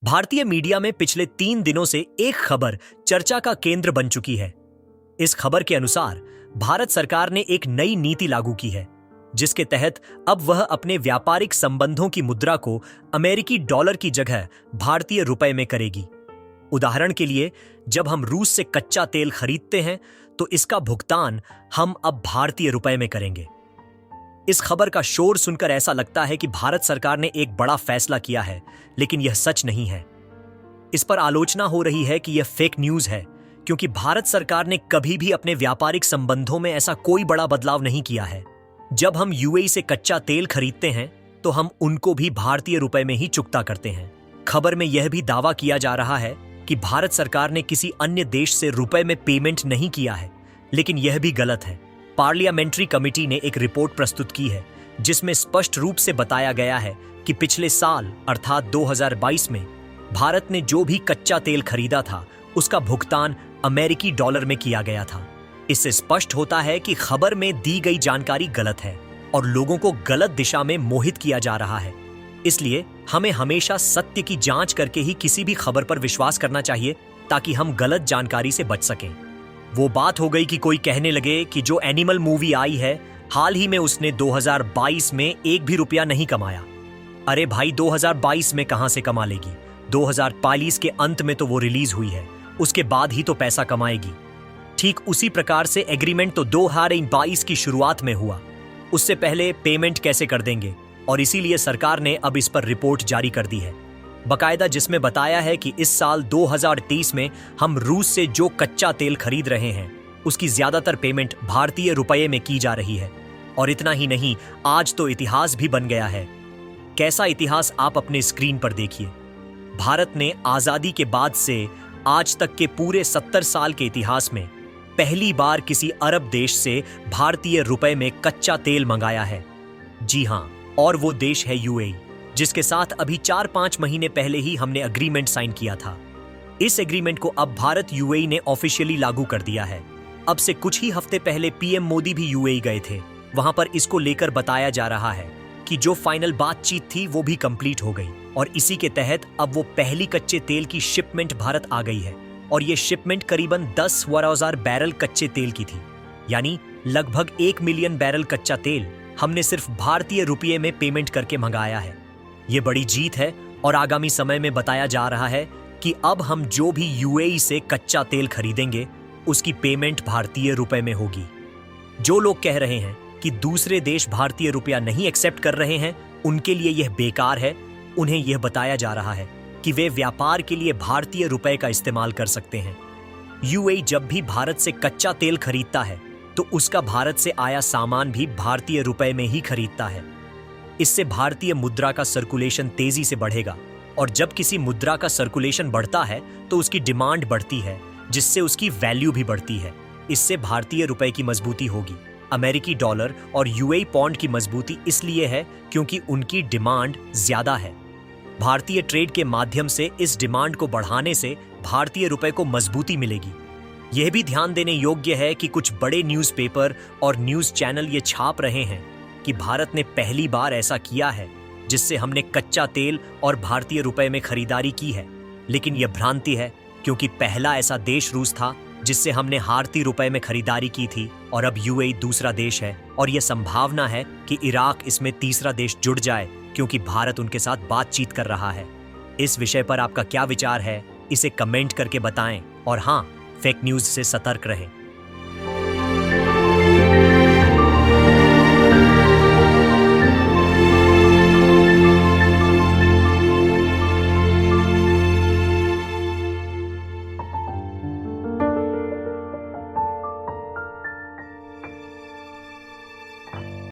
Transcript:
भारतीय मीडिया में पिछले 3 दिनों से एक खबर चर्चा का केंद्र बन चुकी है। इस खबर के अनुसार भारत सरकार ने एक नई नीति लागू की है, जिसके तहत अब वह अपने व्यापारिक संबंधों की मुद्रा को अमेरिकी डॉलर की जगह भारतीय रुपए में करेगी। उदाहरण के लिए, जब हम रूस से कच्चा तेल खरीदते हैं तो इसका भुगतान हम अब भारतीय रुपए में करेंगे। इस खबर का शोर सुनकर ऐसा लगता है कि भारत सरकार ने एक बड़ा फैसला किया है, लेकिन यह सच नहीं है। इस पर आलोचना हो रही है कि यह फेक न्यूज है, क्योंकि भारत सरकार ने कभी भी अपने व्यापारिक संबंधों में ऐसा कोई बड़ा बदलाव नहीं किया है। जब हम यूएई से कच्चा तेल खरीदते हैं तो हम उनको भी भारतीय रुपए में ही चुकता करते हैं। खबर में यह भी दावा किया जा रहा है कि भारत सरकार ने किसी अन्य देश से रुपए में पेमेंट नहीं किया है, लेकिन यह भी गलत है। पार्लियामेंट्री कमेटी ने एक रिपोर्ट प्रस्तुत की है, जिसमें स्पष्ट रूप से बताया गया है कि पिछले साल अर्थात 2022 में भारत ने जो भी कच्चा तेल खरीदा था उसका भुगतान अमेरिकी डॉलर में किया गया था। इससे स्पष्ट होता है कि खबर में दी गई जानकारी गलत है और लोगों को गलत दिशा में मोहित किया जा रहा है। इसलिए हमें हमेशा सत्य की जांच करके ही किसी भी खबर पर विश्वास करना चाहिए, ताकि हम गलत जानकारी से बच सकें। वो बात हो गई कि कोई कहने लगे कि जो एनिमल मूवी आई है, हाल ही में उसने 2022 में एक भी रुपया नहीं कमाया। अरे भाई, 2022 में कहां से कमा लेगी? 2040 के अंत में तो वो रिलीज हुई है, उसके बाद ही तो पैसा कमाएगी। ठीक उसी प्रकार से एग्रीमेंट तो 2022 की शुरुआत में हुआ, उससे पहले पेमेंट कैसे कर देंगे? और इसीलिए सरकार ने अब इस पर रिपोर्ट जारी कर दी है बकायदा, जिसमें बताया है कि इस साल 2023 में हम रूस से जो कच्चा तेल खरीद रहे हैं उसकी ज्यादातर पेमेंट भारतीय रुपये में की जा रही है। और इतना ही नहीं, आज तो इतिहास भी बन गया है। कैसा इतिहास, आप अपने स्क्रीन पर देखिए। भारत ने आजादी के बाद से आज तक के पूरे 70 साल के इतिहास में पहली बार किसी अरब देश से भारतीय रुपए में कच्चा तेल मंगाया है। जी हां, और वो देश है यूएई, जिसके साथ अभी 4-5 महीने पहले ही हमने एग्रीमेंट साइन किया था। इस एग्रीमेंट को अब भारत यूएई ने ऑफिशियली लागू कर दिया है। अब से कुछ ही हफ्ते पहले पीएम मोदी भी यूएई गए थे। वहां पर इसको लेकर बताया जा रहा है कि जो फाइनल बातचीत थी वो भी कंप्लीट हो गई, और इसी के तहत अब वो पहली कच्चे तेल की शिपमेंट भारत आ गई है। और ये शिपमेंट करीबन 10,000 बैरल कच्चे तेल की थी, यानी लगभग 1 मिलियन बैरल कच्चा तेल हमने सिर्फ भारतीय रुपये में पेमेंट करके मंगाया है। ये बड़ी जीत है, और आगामी समय में बताया जा रहा है कि अब हम जो भी यूएई से कच्चा तेल खरीदेंगे उसकी पेमेंट भारतीय रुपए में होगी। जो लोग कह रहे हैं कि दूसरे देश भारतीय रुपया नहीं एक्सेप्ट कर रहे हैं, उनके लिए यह बेकार है। उन्हें यह बताया जा रहा है कि वे व्यापार के लिए भारतीय रुपए का इस्तेमाल कर सकते हैं। यूएई जब भी भारत से कच्चा तेल खरीदता है तो उसका भारत से आया सामान भी भारतीय रुपए में ही खरीदता है। इससे भारतीय मुद्रा का सर्कुलेशन तेजी से बढ़ेगा, और जब किसी मुद्रा का सर्कुलेशन बढ़ता है तो उसकी डिमांड बढ़ती है, जिससे उसकी वैल्यू भी बढ़ती है। इससे भारतीय रुपए की मजबूती होगी। अमेरिकी डॉलर और यूएई पौंड की मजबूती इसलिए है क्योंकि उनकी डिमांड ज्यादा है। भारतीय ट्रेड के माध्यम से इस डिमांड को बढ़ाने से भारतीय रुपए को मजबूती मिलेगी। यह भी ध्यान देने योग्य है कि कुछ बड़े न्यूज़पेपर और न्यूज़ चैनल ये छाप रहे हैं कि भारत ने पहली बार ऐसा किया है जिससे हमने कच्चा तेल और भारतीय रुपए में खरीदारी की है, लेकिन यह भ्रांति है, क्योंकि पहला ऐसा देश रूस था जिससे हमने भारतीय रुपए में खरीदारी की थी, और अब यूएई दूसरा देश है। और यह संभावना है कि इराक इसमें तीसरा देश जुड़ जाए, क्योंकि भारत उनके साथ बातचीत कर रहा है। इस विषय पर आपका क्या विचार है, इसे कमेंट करके बताएं, और हाँ, फेक न्यूज से सतर्क रहें।